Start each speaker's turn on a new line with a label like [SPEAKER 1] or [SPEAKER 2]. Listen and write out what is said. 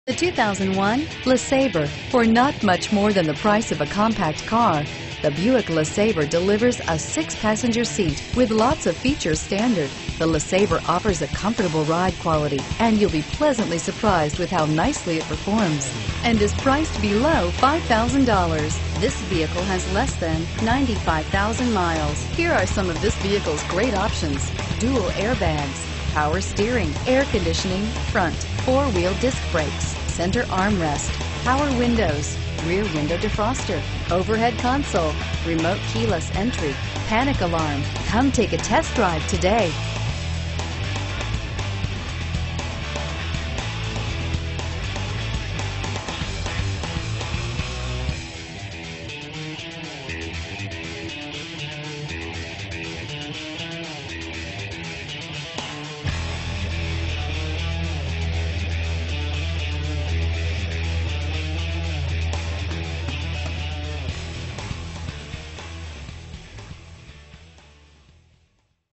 [SPEAKER 1] The 2001 LeSabre. For not much more than the price of a compact car, the Buick LeSabre delivers a 6-passenger seat with lots of features standard. The LeSabre offers a comfortable ride quality, and you'll be pleasantly surprised with how nicely it performs, and is priced below $5,000. This vehicle has less than 95,000 miles. Here are some of this vehicle's great options: dual airbags, power steering, air conditioning, front, 4-wheel disc brakes, center armrest, power windows, rear window defroster, overhead console, remote keyless entry, panic alarm. Come take a test drive today.